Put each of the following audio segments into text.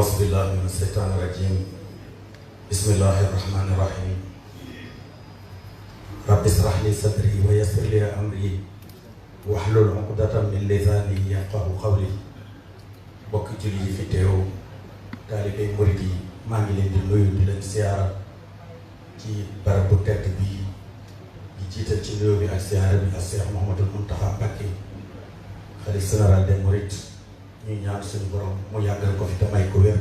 أعوذ بالله من الشيطان الرجيم بسم الله الرحمن الرحيم رب اشرح لي صدري ويسر لي أمري واحلل عقدة من لساني يفقهوا قولي bokk julli yi fi teew taalibe murid yi maa ngi leen di nuyu di leen siyaara ci barab bu tedd bi di jiital ci nuyoo bi ak siyaara bi ak Cheikh Mouhamadoul Mountakha Mbacké xalifa général des mourides ñuy ñaan suñu borom mu yàggal ko fi te may ko wér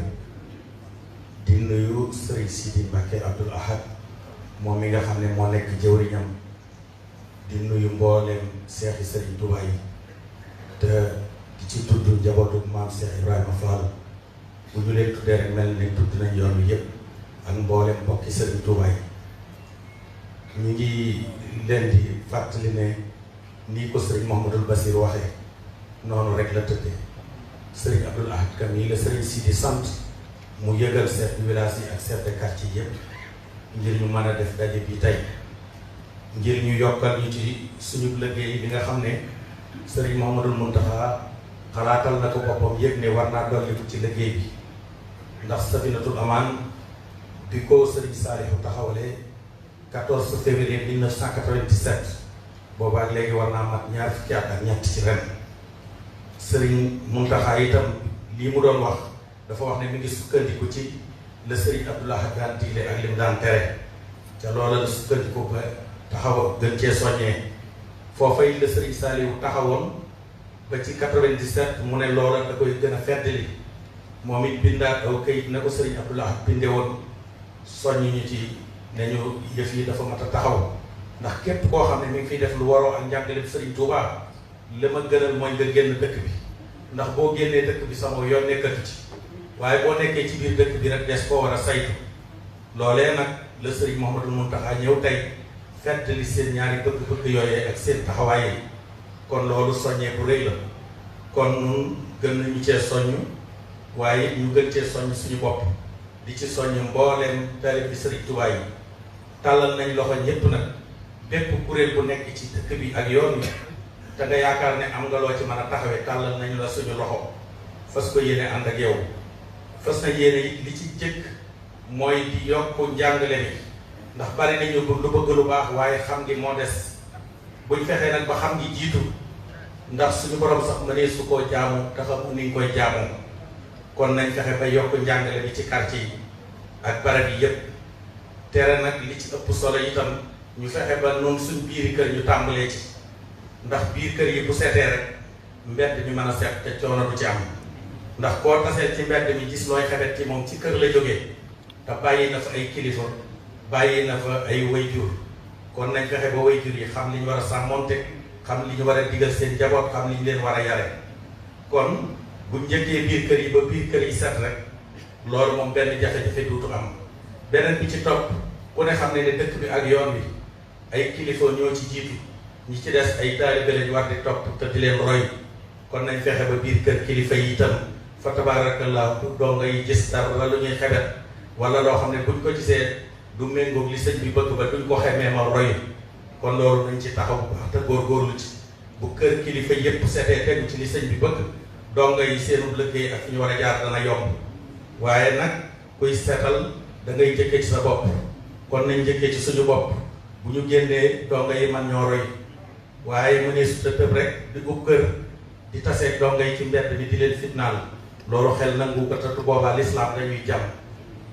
di nuyu Serigne Sidi Mbacké Abdoul Ahad moom mi nga xam ne moo nekk jëwriñam di nuyu mbooleem Cheikh yi Serigne Touba yi te di ci tudd njabootu maam Cheikh Ibrahima Fall bu ñu leen tuddee rek mel ne tudd nañ yoon wi yëpp ak mboolem mbokki Serigne Touba yi ñu ngi leen di fàttali ne nii ko Serigne Mouhamadoul Bassir waxee noonu rek la tëddee Serigne Abdoul Ahad Kam yi la Serigne Sidi sant mu yëgal chef de village yi ak chef de quartier yëpp ngir ñu mën a def daje bi tey ngir ñu yokkal ñu ci suñu liggéey bi nga xam ne Serigne Mouhamadoul Mountakha xalaatal na ko boppam yëg ne war naa dolli ci liggéey bi ndax Safinatul Aman bi ko Serigne Saliou taxawalee 14 février 1997 booba ak léegi war naa mat ñaar fukki at ak ñett ci ren Serigne Mountakha itam lii mu doon wax dafa wax ne mi ngi sukkandiku ci la Serigne Abdoul Ahad daan digle ak lim daan tere ca loola la sukkandiku ba taxaw gën cee soññee foofa yi la Serigne Saliou taxawoon ba ci 97 mu ne loola da koy gën a feddali moom it bindaat aw kayit na ko Serigne Abdoul Ahad binde woon soññ ñu ci ne ñu yëf yi dafa mat a taxaw ndax képp koo xam ne mi ngi fiy def lu waroo ak njàngaleem Serigne Touba li ma gënal mooy nga génn dëkk bi ndax boo génnee dëkk bi sama yoon nekkatu ci waaye boo nekkee ci biir dëkk bi rek des koo war a saytu loolee nag la Serigne Mouhamadoul Mountakha ñëw tey fettali seen ñaari bëgg-bëgg yooyee ak seen taxawaay yi kon loolu soññee bu rëy la kon nun gën nañu cee soññ waaye ñu gën cee soññ suñu bopp di ci soññ mbooleem taalibe bi Serigne Touba yi tàllal nañ loxo ñépp nag bépp kuréel bu nekk ci dëkk bi ak yoon wi te nga yaakaar ne am nga loo ci mën a taxawee tàllal nañu la suñu loxo fas ko yéene ànd ak yow fas na yéene it li ci jëkk mooy di yokk njàngale mi ndax bari nañu lu bëgg lu baax waaye xam ngi moo des buñ fexee nag ba xam ngi jiitu ndax suñu borom sax ma ne su koo jaamu te xamu ni nga koy jaamoo kon nañ fexe ba yokk njàngale mi ci quartier yi ak barab yi yépp tere nag li ci ëpp solo itam ñu fexe ba noonu suñ biiri kër ñu tàmbalee ci ndax biir kër yi bu seetee rek mbedd mi mën a seet te coono du ci am ndax koo tasee ci mbedd mi gis looy xebet ci moom ci kër la jógee te bàyyi na fa ay kilifa bàyyi na fa ay wayjur kon nañ fexe ba wayjur yi xam li ñu war a sàmmonte xam li ñu war a digal seen njaboot xam li ñu leen war a yare kon bu njëkkee biir kër yi ba biir kër yi set rek loolu moom benn jafe-jafe duutu am beneen bi ci topp ku ne xam ne ne dëkk bi ak yoon bi ay kilifa ñoo ci jiitu ñi ci des ay taalibe lañ war di topp te di leen roy kon nañ fexe ba biir kër kilifa yi itam fa tabarakallah doo ngay gis dara wala lu ñuy xebet wala loo xam ne buñ ko gisee du méngoog li sëñ bi bëgg ba duñ ko xemee ma roy kon loolu nañ ci taxaw bu baax te góorgóorlu ci bu kër kilifa yépp setee tegu ci li sëñ bi bëgg donga yi seenu liggéey ak fi ñu war a jaar dana yomb waaye nag kuy seetal da ngay njëkkee ci sa bopp kon nañ njëkkee ci suñu bopp bu ñu génnee donga yi man ñoo roy waaye mu ne su tëb rek di ub kër di tasee donga yi ci mbedd mi di leen fitnaal loolu xel nangu ko te boobaa lislaam dañuy jàmm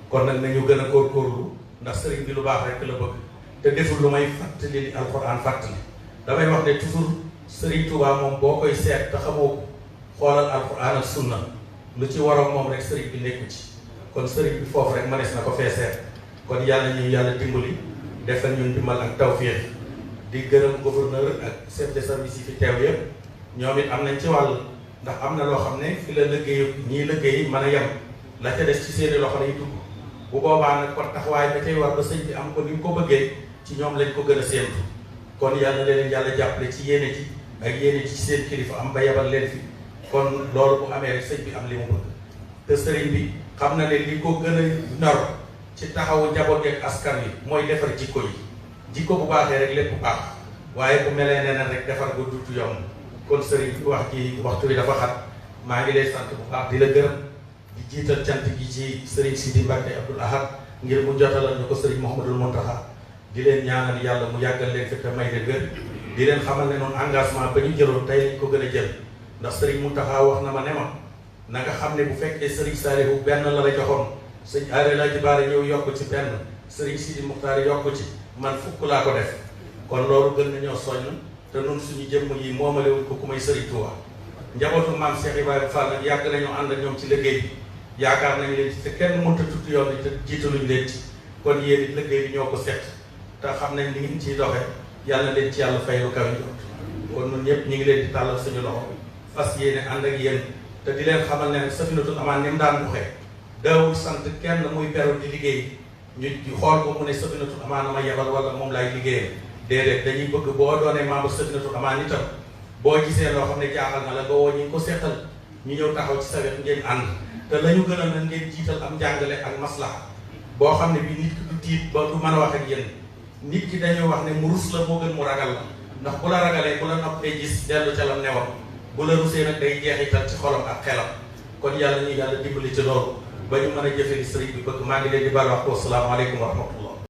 kon nag nañu gën a góorgóorlu ndax sëriñ bi lu baax rek la bëgg te deful lu may fàttali li alxuraan fàttali damay wax ne toujours sëriñ Touba moom boo koy seet te xamoo xoolal alxuraan ak sunna lu ci waroon moom rek sëriñ bi nekku ci kon sëriñ bi foofu rek mënees na ko fee seet kon yàlla ñu yàlla dimbali defal ñun dimbal ak tawfiix di gërëm gouverneur ak chef de service yi fi teew yëpp ñoom it am nañ ci wàll ndax am na loo xam ne fi la liggéey ñii liggéey mën a yem la ca des ci seeni loxo lay dugg bu boobaa nag kon taxawaay ba tey war ba sëñ bi am ko ni mu ko bëggee ci ñoom lañ ko gën a séentu kon yàlla leen yàlla jàppale ci yéene ji ak yéene ji ci seen kilifa am ba yebal leen fi kon loolu bu amee rek sëñ bi am li mu bëgg te sëriñ bi xam na ne li ko gën a ñor ci taxawu njaboot ak askan wi mooy defar jikko yi jikko bu baaxee rek lépp baax waaye bu melee neneen rek defar bu dutu yomb kon sëriñ bi wax ji waxtu wi dafa xat maa ngi lay sant bu baax di la gërëm di jiital cant gi ci Serigne Sidi Mbacke Abdoul Ahad ngir mu jotalal ñu ko Serigne Mouhamadul Mountakha di leen ñaanal yàlla mu yàggal leen fi te may leen wér di leen xamal ne noonu engagement ba ñu jëloon tey lañ ko gën a jël ndax Serigne Mountakha wax na ma ne ma na nga xam ne bu fekkee Serigne Saliou benn la la joxoon sëñ Aare la ci baare ñëw yokk ci benn Serigne Sidi Muxtaar yokk ci man fukk laa ko def kon loolu gën nañoo soññ te nun suñu jëmm yi moomalewuñ ko ku may Serigne Touba njabootu maam Cheikh Ibrahima Fall nag yàgg nañoo ànd ak ñoom ci liggéey bi yaakaar nañ leen ci te kenn mënta tudd yoon bi te jiitaluñ leen ci kon yéen it liggéey bi ñoo ko set te xam nañ ni ngeen ciy doxe yàlla leen ci yàlla fay lu kaw jot kon ñun ñëpp ñu ngi leen di tàllal suñu loxo fas yéene ànd ak yéen te di leen xamal ne Safinatul Amaan ni mu daan doxee daawul sant kenn muy beru di liggéey ñu xool ko mu ne Safinatul Amaan ma yebal wala moom laay liggéeyee déedéet dañuy bëgg boo doonee membre Safinatul Amaan itam boo gisee loo xam ne jaaxal na la nga woo ñu ko seetal ñu ñëw taxaw ci sa wet ngeen ànd te la ñu gën a na ngeen jiital am njàngale ak maslaha boo xam ne bi nit ki du tiit ba du mën a wax ak yéen nit ki dañuy wax ne mu rus la moo gën mu ragal la ndax bu la ragalee bu la noppee gis dellu ca la newoon bu la rusee nag day jeexital ci xolam ak xelam kon yàlla ñu yàlla dimbali ci loolu ba ñu mën a jëfe li sëriñ bi bëgg maa ngi leen di baal wax ko asalaamaaleykum wa rahmatullah